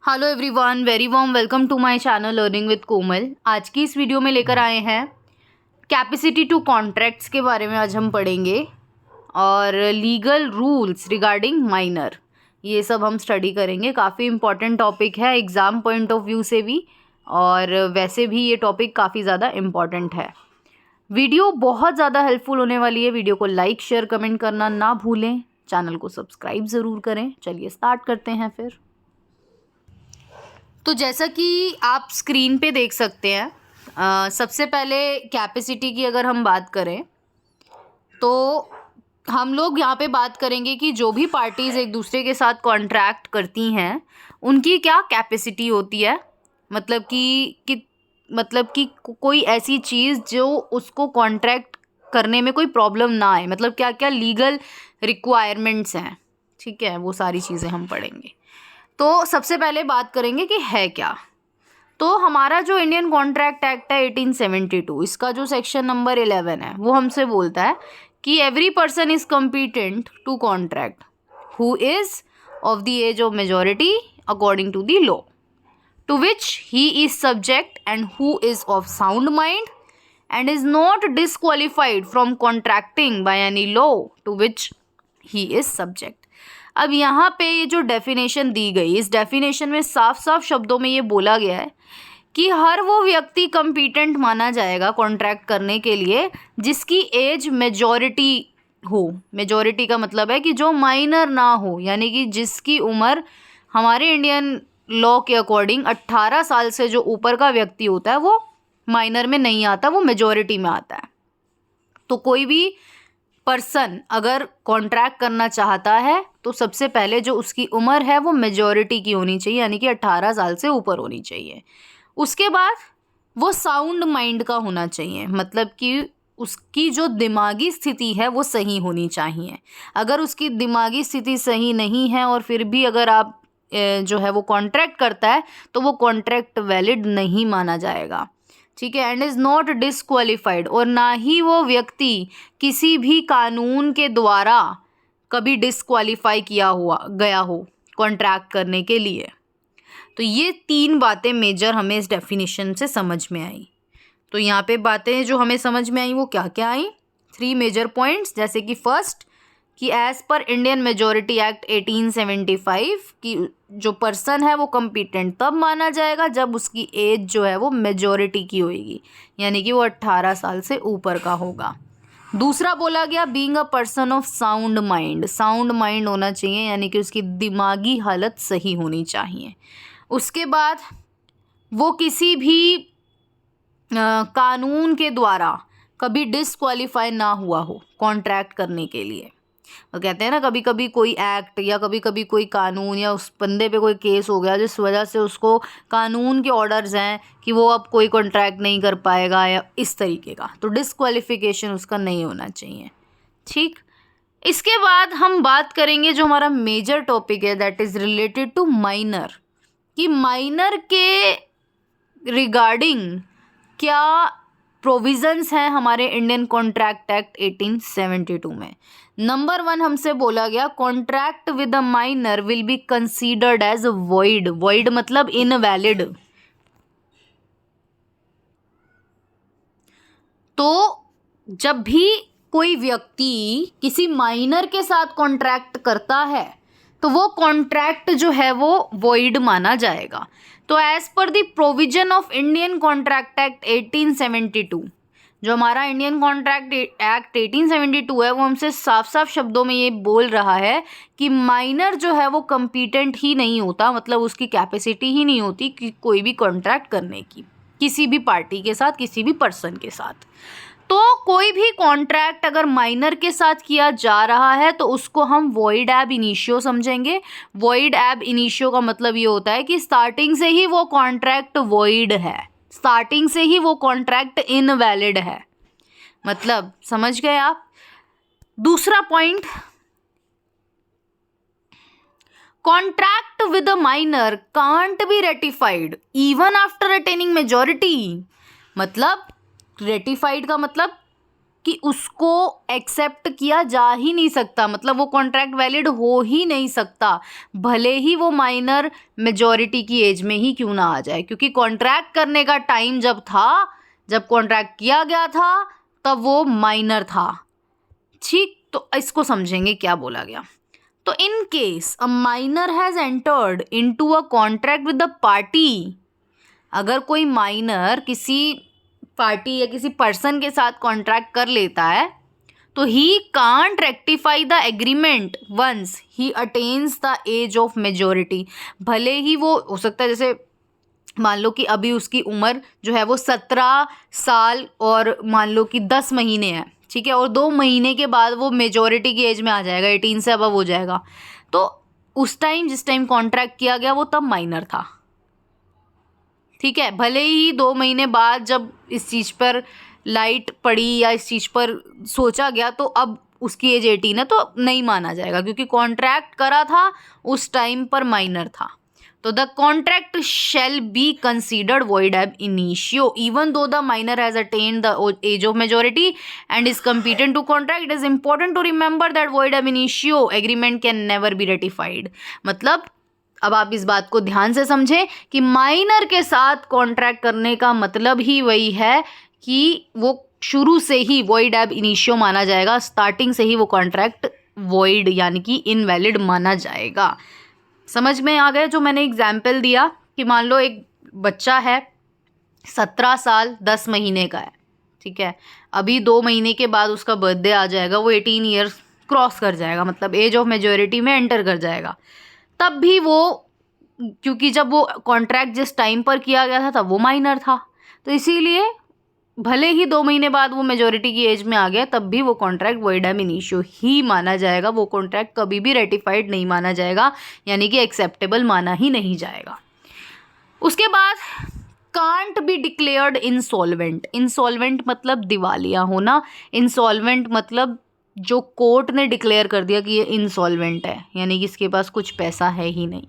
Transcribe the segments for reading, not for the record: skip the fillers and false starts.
Hello everyone, very warm welcome to my channel learning with Komal. आज की इस video में लेकर आए हैं कैपेसिटी टू कॉन्ट्रैक्ट्स के बारे में आज हम पढ़ेंगे और लीगल रूल्स रिगार्डिंग माइनर, ये सब हम स्टडी करेंगे। काफ़ी इम्पॉर्टेंट टॉपिक है एग्ज़ाम पॉइंट ऑफ व्यू से भी, और वैसे भी ये टॉपिक काफ़ी ज़्यादा इम्पॉर्टेंट है। वीडियो बहुत ज़्यादा हेल्पफुल होने वाली है। वीडियो को लाइक शेयर कमेंट करना ना भूलें, चैनल को सब्सक्राइब ज़रूर करें। चलिए स्टार्ट करते हैं फिर। तो जैसा कि आप स्क्रीन पे देख सकते हैं, सबसे पहले कैपेसिटी की अगर हम बात करें तो हम लोग यहाँ पे बात करेंगे कि जो भी पार्टीज़ एक दूसरे के साथ कॉन्ट्रैक्ट करती हैं उनकी क्या कैपेसिटी होती है। मतलब कि कोई ऐसी चीज़ जो उसको कॉन्ट्रैक्ट करने में कोई प्रॉब्लम ना आए, मतलब क्या क्या लीगल रिक्वायरमेंट्स हैं, ठीक है, वो सारी चीज़ें हम पढ़ेंगे। तो सबसे पहले बात करेंगे कि है क्या। तो हमारा जो इंडियन कॉन्ट्रैक्ट एक्ट है 1872, इसका जो सेक्शन नंबर 11 है वो हमसे बोलता है कि every person is competent to contract who is of the age of majority according to the law to which he is subject and who is of sound mind and is not disqualified from contracting by any law to which he is subject। अब यहाँ पे ये जो definition दी गई, इस definition में साफ साफ शब्दों में ये बोला गया है कि हर वो व्यक्ति कम्पिटेंट माना जाएगा कॉन्ट्रैक्ट करने के लिए जिसकी एज मेजॉरिटी हो। मेजॉरिटी का मतलब है कि जो माइनर ना हो, यानी कि जिसकी उम्र हमारे इंडियन लॉ के अकॉर्डिंग 18 साल से जो ऊपर का व्यक्ति होता है वो माइनर में नहीं आता, वो मेजॉरिटी में आता है। तो कोई भी पर्सन अगर कॉन्ट्रैक्ट करना चाहता है तो सबसे पहले जो उसकी उम्र है वो मेजॉरिटी की होनी चाहिए, यानी कि 18 साल से ऊपर होनी चाहिए। उसके बाद वो साउंड माइंड का होना चाहिए, मतलब कि उसकी जो दिमागी स्थिति है वो सही होनी चाहिए। अगर उसकी दिमागी स्थिति सही नहीं है और फिर भी अगर आप जो है वो कॉन्ट्रैक्ट करता है तो वो कॉन्ट्रैक्ट वैलिड नहीं माना जाएगा, ठीक है। एंड इज़ नॉट डिसक्वालीफाइड, और ना ही वो व्यक्ति किसी भी कानून के द्वारा कभी डिसक्वालीफाई गया हो कॉन्ट्रैक्ट करने के लिए। तो ये 3 बातें मेजर हमें इस डेफिनेशन से समझ में आई। तो यहाँ पे बातें जो हमें समझ में आई वो क्या क्या आई, 3 मेजर पॉइंट्स, जैसे कि फर्स्ट कि as per Indian majority act 1875 की जो पर्सन है वो कम्पिटेंट तब माना जाएगा जब उसकी एज जो है वो मेजॉरिटी की होगी, यानी कि वो 18 साल से ऊपर का होगा। दूसरा बोला गया being a person of sound mind, sound mind होना चाहिए, यानी कि उसकी दिमागी हालत सही होनी चाहिए। उसके बाद वो किसी भी कानून के द्वारा कभी डिसक्वालीफाई ना हुआ हो कॉन्ट्रैक्ट करने के लिए। वो कहते हैं ना, कभी कभी कोई एक्ट या कभी कभी कोई कानून या उस बंदे पे कोई केस हो गया जिस वजह से उसको कानून के ऑर्डर्स हैं कि वो अब कोई कॉन्ट्रैक्ट नहीं कर पाएगा या इस तरीके का, तो डिसक्वालिफिकेशन उसका नहीं होना चाहिए, ठीक। इसके बाद हम बात करेंगे जो हमारा मेजर टॉपिक है, that is related to minor, कि माइनर के रिगार्डिंग क्या प्रोविजंस हैं हमारे इंडियन कॉन्ट्रैक्ट एक्ट 1872 में। नंबर 1 हमसे बोला गया contract with a minor will be considered as void. Void मतलब इनवैलिड। तो जब भी कोई व्यक्ति किसी माइनर के साथ कॉन्ट्रैक्ट करता है तो वो कॉन्ट्रैक्ट जो है वो वॉइड माना जाएगा। तो as per the provision of Indian contract act 1872, जो हमारा इंडियन कॉन्ट्रैक्ट एक्ट 1872 है वो हमसे साफ साफ शब्दों में ये बोल रहा है कि माइनर जो है वो कम्पिटेंट ही नहीं होता, मतलब उसकी कैपेसिटी ही नहीं होती कि कोई भी कॉन्ट्रैक्ट करने की किसी भी पार्टी के साथ, किसी भी पर्सन के साथ। तो कोई भी कॉन्ट्रैक्ट अगर माइनर के साथ किया जा रहा है तो उसको हम वॉइड एब इनिशियो समझेंगे। वॉइड एब इनिशियो का मतलब ये होता है कि स्टार्टिंग से ही वो कॉन्ट्रैक्ट वॉइड है, स्टार्टिंग से ही वो कॉन्ट्रैक्ट इनवैलिड है, मतलब समझ गए आप। दूसरा point, contract with a minor can't be ratified even after attaining majority. मतलब रेटिफाइड का मतलब कि उसको एक्सेप्ट किया जा ही नहीं सकता, मतलब वो कॉन्ट्रैक्ट वैलिड हो ही नहीं सकता, भले ही वो माइनर मेजॉरिटी की एज में ही क्यों ना आ जाए, क्योंकि कॉन्ट्रैक्ट करने का टाइम जब था, जब कॉन्ट्रैक्ट किया गया था, तब वो माइनर था। ठीक, तो इसको समझेंगे क्या बोला गया। तो इन case a minor has entered into a contract with the party, अगर कोई माइनर किसी पार्टी या किसी पर्सन के साथ कॉन्ट्रैक्ट कर लेता है, तो he can't rectify the agreement once he attains the age of majority. भले ही वो हो सकता है, जैसे मान लो कि अभी उसकी उम्र जो है वो 17 साल और मान लो कि 10 महीने है, ठीक है, और 2 महीने के बाद वो मेजोरिटी की एज में आ जाएगा, 18 से अबव हो जाएगा, तो उस टाइम जिस टाइम कॉन्ट्रैक्ट किया गया वो तब माइनर था। ठीक है, भले ही 2 महीने बाद जब इस चीज़ पर लाइट पड़ी या इस चीज़ पर सोचा गया तो अब उसकी एज 18 है, तो नहीं माना जाएगा, क्योंकि कॉन्ट्रैक्ट करा था उस टाइम पर माइनर था। तो the contract shall be considered void ab initio even though the minor has attained the age of majority and is competent to contract. It is important to remember that void ab initio agreement can never be ratified. मतलब अब आप इस बात को ध्यान से समझें कि माइनर के साथ कॉन्ट्रैक्ट करने का मतलब ही वही है कि वो शुरू से ही void ab initio माना जाएगा, स्टार्टिंग से ही वो कॉन्ट्रैक्ट void यानी कि इनवैलिड माना जाएगा। समझ में आ गया जो मैंने एग्जाम्पल दिया कि मान लो एक बच्चा है 17 साल 10 महीने का है, ठीक है, अभी 2 महीने के बाद उसका बर्थडे आ जाएगा, वो 18 ईयर्स क्रॉस कर जाएगा, मतलब एज ऑफ मेजॉरिटी में एंटर कर जाएगा। तब भी वो, क्योंकि जब वो कॉन्ट्रैक्ट जिस टाइम पर किया गया था तब वो माइनर था, तो इसीलिए भले ही 2 महीने बाद वो मेजॉरिटी की एज में आ गया, तब भी वो कॉन्ट्रैक्ट void ab initio ही माना जाएगा, वो कॉन्ट्रैक्ट कभी भी रेटिफाइड नहीं माना जाएगा, यानी कि एक्सेप्टेबल माना ही नहीं जाएगा। उसके बाद can't be declared insolvent. Insolvent मतलब दिवालिया होना, इंसॉल्वेंट मतलब जो कोर्ट ने डिक्लेयर कर दिया कि ये इंसॉल्वेंट है, यानी कि इसके पास कुछ पैसा है ही नहीं।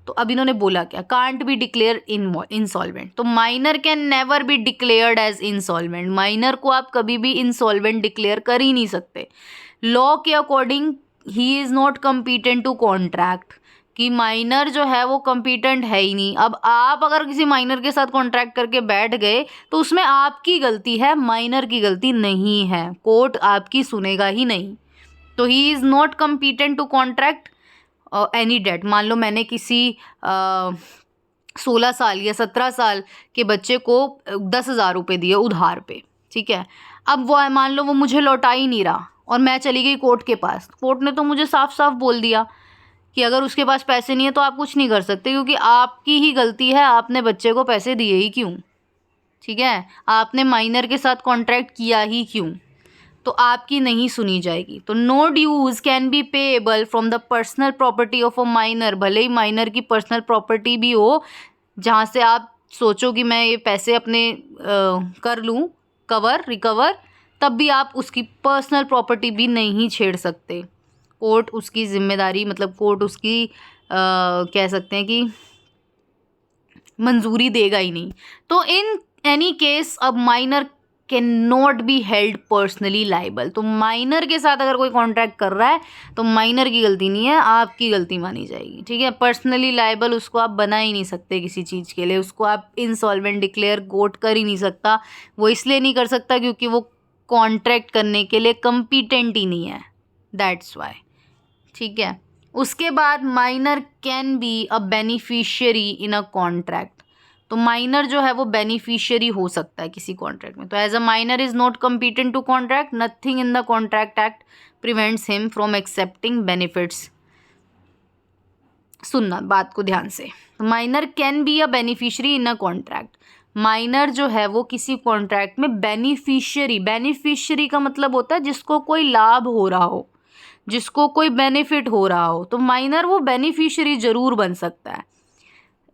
तो अब इन्होंने बोला क्या, कांट बी डिक्लेयर इंसॉल्वेंट। तो minor can never be declared as insolvent, minor को आप कभी भी इंसॉल्वेंट डिक्लेयर कर ही नहीं सकते। लॉ के according he is not competent to contract, कि माइनर जो है वो कम्पिटेंट है ही नहीं। अब आप अगर किसी माइनर के साथ कॉन्ट्रैक्ट करके बैठ गए तो उसमें आपकी गलती है, माइनर की गलती नहीं है, कोर्ट आपकी सुनेगा ही नहीं। तो he is not competent to contract any debt. मान लो मैंने किसी 16 साल या 17 साल के बच्चे को 10,000 रुपये दिए उधार पे, ठीक है, अब वो मान लो वो मुझे लौटा ही नहीं रहा और मैं चली गई कोर्ट के पास। कोर्ट ने तो मुझे साफ साफ बोल दिया कि अगर उसके पास पैसे नहीं है तो आप कुछ नहीं कर सकते, क्योंकि आपकी ही गलती है, आपने बच्चे को पैसे दिए ही क्यों, ठीक है, आपने माइनर के साथ कॉन्ट्रैक्ट किया ही क्यों, तो आपकी नहीं सुनी जाएगी। तो no dues can be payable from the personal property of a minor, भले ही माइनर की पर्सनल प्रॉपर्टी भी हो, जहाँ से आप सोचो कि मैं ये पैसे अपने कर लूँ रिकवर, तब भी आप उसकी पर्सनल प्रॉपर्टी भी नहीं छेड़ सकते। कोर्ट उसकी जिम्मेदारी, मतलब कोर्ट उसकी कह सकते हैं कि मंजूरी देगा ही नहीं। तो इन एनी केस अब minor can not be held personally liable. तो माइनर के साथ अगर कोई कॉन्ट्रैक्ट कर रहा है तो माइनर की गलती नहीं है, आपकी गलती मानी जाएगी, ठीक है। पर्सनली लाइबल उसको आप बना ही नहीं सकते किसी चीज़ के लिए, उसको आप इंसॉल्वेंट डिक्लेयर कोर्ट कर ही नहीं सकता। वो इसलिए नहीं कर सकता क्योंकि वो कॉन्ट्रैक्ट करने के लिए कम्पिटेंट ही नहीं है, दैट्स वाई, ठीक है। उसके बाद minor can be a beneficiary in a contract. तो माइनर जो है वो बेनिफिशियरी हो सकता है किसी कॉन्ट्रैक्ट में। तो as a minor is not competent to contract, nothing in the contract act prevents him from accepting benefits. सुनना बात को ध्यान से, तो minor can be a beneficiary in a contract. Minor जो है वो किसी कॉन्ट्रैक्ट में बेनिफिशियरी का मतलब होता है जिसको कोई लाभ हो रहा हो, जिसको कोई बेनिफिट हो रहा हो, तो माइनर वो बेनिफिशियरी जरूर बन सकता है,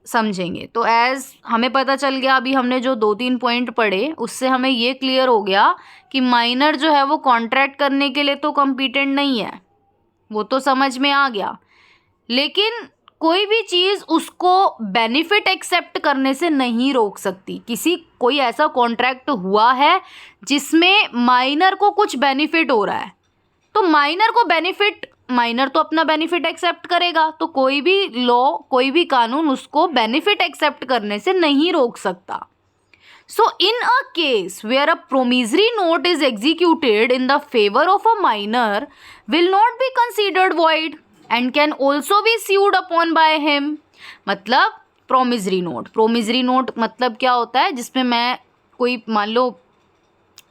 समझेंगे। तो एज हमें पता चल गया, अभी हमने जो 2-3 पॉइंट पढ़े उससे हमें ये क्लियर हो गया कि माइनर जो है वो कॉन्ट्रैक्ट करने के लिए तो कॉम्पिटेंट नहीं है, वो तो समझ में आ गया, लेकिन कोई भी चीज़ उसको बेनिफिट एक्सेप्ट करने से नहीं रोक सकती। कोई ऐसा कॉन्ट्रैक्ट हुआ है जिसमें माइनर को कुछ बेनिफिट हो रहा है, तो माइनर तो अपना बेनिफिट एक्सेप्ट करेगा, तो कोई भी लॉ, कोई भी कानून उसको बेनिफिट एक्सेप्ट करने से नहीं रोक सकता। So in a case where a promissory note is executed in the favor of a minor will not be considered void and can also be sued upon by him। मतलब promissory note मतलब क्या होता है, जिसमें मैं कोई मान लो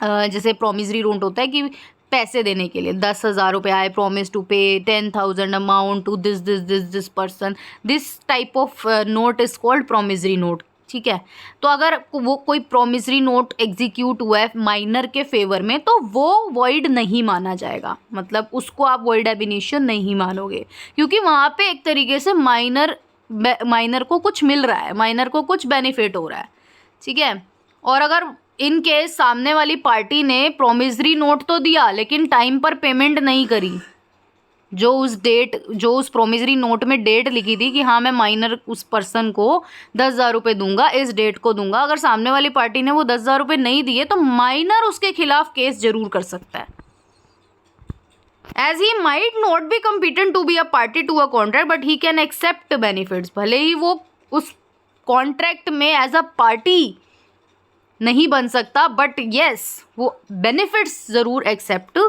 जैसे promissory note होता है कि पैसे देने के लिए 10,000 रुपये, I promise to pay 10,000 amount to this person, this type of note is called promissory note। ठीक है, तो अगर वो कोई प्रॉमिसरी नोट एग्जीक्यूट हुआ है माइनर के फेवर में तो वो वॉइड नहीं माना जाएगा। मतलब उसको आप वॉइड एब इनिशियो नहीं मानोगे, क्योंकि वहाँ पे एक तरीके से माइनर को कुछ मिल रहा है, माइनर को कुछ बेनिफिट हो रहा है। ठीक है, और अगर इन केस सामने वाली पार्टी ने प्रॉमिसरी नोट तो दिया लेकिन टाइम पर पेमेंट नहीं करी, जो उस प्रोमिसरी नोट में डेट लिखी थी कि हाँ मैं माइनर उस पर्सन को 10,000 रुपये दूंगा, इस डेट को दूंगा, अगर सामने वाली पार्टी ने वो 10,000 रुपये नहीं दिए तो माइनर उसके खिलाफ केस जरूर कर सकता है। As he might not be competent to be a party to a contract but he can accept benefits. भले ही वो उस कॉन्ट्रैक्ट में एज अ पार्टी नहीं बन सकता, बट येस वो बेनिफिट्स जरूर एक्सेप्ट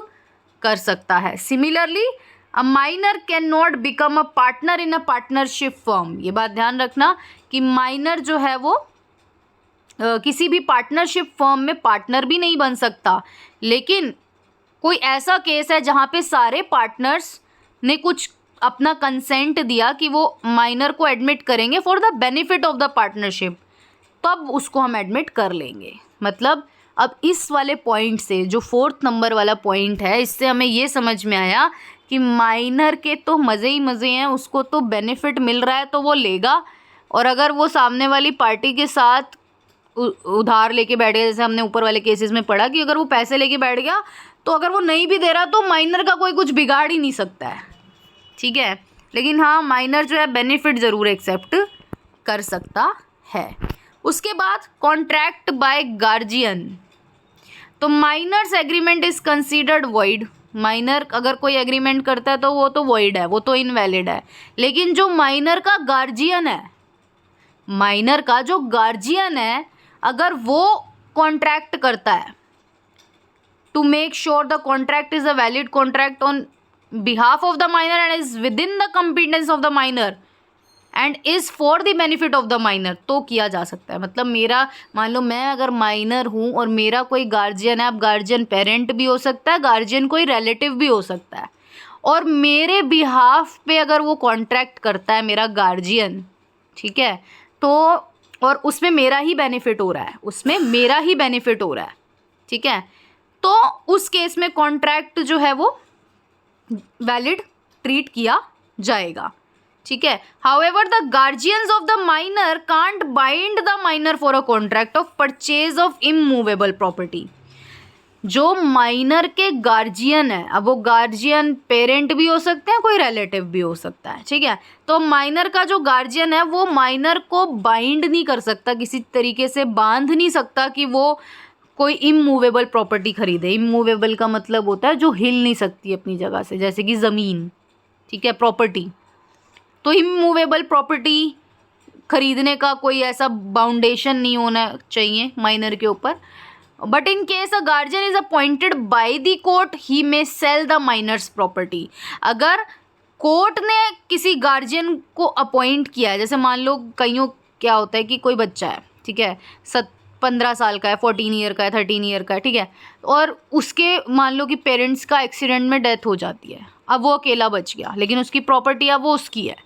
कर सकता है। Similarly a minor can not become a partner in a partnership firm. ये बात ध्यान रखना कि माइनर जो है वो किसी भी पार्टनरशिप फर्म में पार्टनर भी नहीं बन सकता, लेकिन कोई ऐसा केस है जहाँ पे सारे पार्टनर्स ने कुछ अपना कंसेंट दिया कि वो माइनर को एडमिट करेंगे for the benefit of the partnership, तब उसको हम एडमिट कर लेंगे। मतलब अब इस वाले पॉइंट से, जो 4th नंबर वाला पॉइंट है, इससे हमें ये समझ में आया कि माइनर के तो मज़े ही मज़े हैं, उसको तो बेनिफिट मिल रहा है तो वो लेगा, और अगर वो सामने वाली पार्टी के साथ उधार लेके बैठ गया, जैसे हमने ऊपर वाले केसेस में पढ़ा कि अगर वो पैसे लेके बैठ गया तो अगर वो नहीं भी दे रहा तो माइनर का कोई कुछ बिगाड़ ही नहीं सकता है। ठीक है, लेकिन हाँ माइनर जो है बेनिफिट ज़रूर एक्सेप्ट कर सकता है। उसके बाद कॉन्ट्रैक्ट बाय गार्जियन, तो minor's agreement is considered void. Minor अगर कोई एग्रीमेंट करता है तो वो तो वॉइड है, वो तो इनवैलिड है। लेकिन जो माइनर का गार्जियन है, अगर वो कॉन्ट्रैक्ट करता है to make sure the contract is a valid contract on behalf of the minor and is within the competence of the minor and is for the benefit of the minor, तो किया जा सकता है। मतलब मेरा, मान लो मैं अगर माइनर हूँ और मेरा कोई गार्जियन है, अब गार्जियन पेरेंट भी हो सकता है, गार्जियन कोई रिलेटिव भी हो सकता है, और मेरे बिहाफ पे अगर वो कॉन्ट्रैक्ट करता है मेरा गार्जियन, ठीक है, तो और उसमें मेरा ही बेनिफिट हो रहा है, ठीक है, तो उस केस में कॉन्ट्रैक्ट जो है वो वैलिड ट्रीट किया जाएगा। ठीक है, however the guardians of the minor can't bind the minor for a contract of purchase of immovable property. जो माइनर के गार्जियन है, अब वो गार्जियन पेरेंट भी हो सकते हैं, कोई रिलेटिव भी हो सकता है, ठीक है, तो माइनर का जो गार्जियन है वो माइनर को बाइंड नहीं कर सकता, किसी तरीके से बांध नहीं सकता कि वो कोई इमूवेबल प्रॉपर्टी खरीदे। इमूवेबल का मतलब होता है जो हिल नहीं सकती अपनी जगह से, जैसे कि ज़मीन, ठीक है, प्रॉपर्टी। तो इमूवेबल प्रॉपर्टी खरीदने का कोई ऐसा बाउंडेशन नहीं होना चाहिए माइनर के ऊपर। But in case a guardian is appointed by the court he may sell the minor's property. अगर कोर्ट ने किसी गार्जियन को अपॉइंट किया है, जैसे मान लो कईयों क्या होता है कि कोई बच्चा है, ठीक है, 15 साल का है, 14 ईयर का है, 13 ईयर का है, ठीक है, और उसके मान लो कि पेरेंट्स का एक्सीडेंट में डेथ हो जाती है, अब वो अकेला बच गया, लेकिन उसकी प्रॉपर्टी अब वो उसकी है।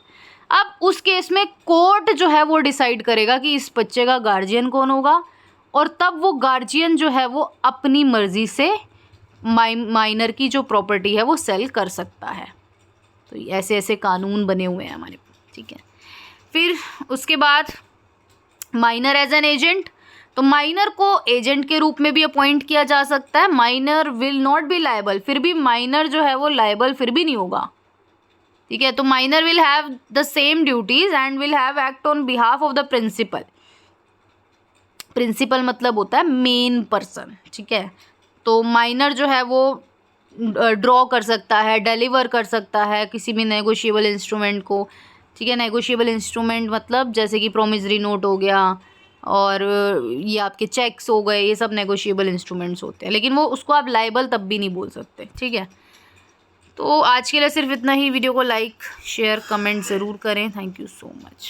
अब उस केस में कोर्ट जो है वो डिसाइड करेगा कि इस बच्चे का गार्जियन कौन होगा, और तब वो गार्जियन जो है वो अपनी मर्ज़ी से माइनर की जो प्रॉपर्टी है वो सेल कर सकता है। तो ऐसे ऐसे कानून बने हुए हैं हमारे, ठीक है। फिर उसके बाद माइनर एज एन एजेंट, तो माइनर को एजेंट के रूप में भी अपॉइंट किया जा सकता है। Minor will not be liable, फिर भी माइनर जो है वो लायबल फिर भी नहीं होगा, ठीक है। तो minor will have the same duties and will have act on behalf of the principal. Principal मतलब होता है मेन पर्सन, ठीक है। तो माइनर जो है वो ड्रॉ कर सकता है, डिलीवर कर सकता है किसी भी नेगोशिएबल इंस्ट्रूमेंट को, ठीक है। नेगोशिएबल इंस्ट्रूमेंट मतलब जैसे कि प्रोमिसरी नोट हो गया और ये आपके चेक्स हो गए, ये सब नेगोशिएबल इंस्ट्रूमेंट्स होते हैं, लेकिन वो उसको आप लाइबल तब भी नहीं बोल सकते, ठीक है। तो आज के लिए सिर्फ इतना ही। वीडियो को लाइक शेयर कमेंट ज़रूर करें। Thank you so much.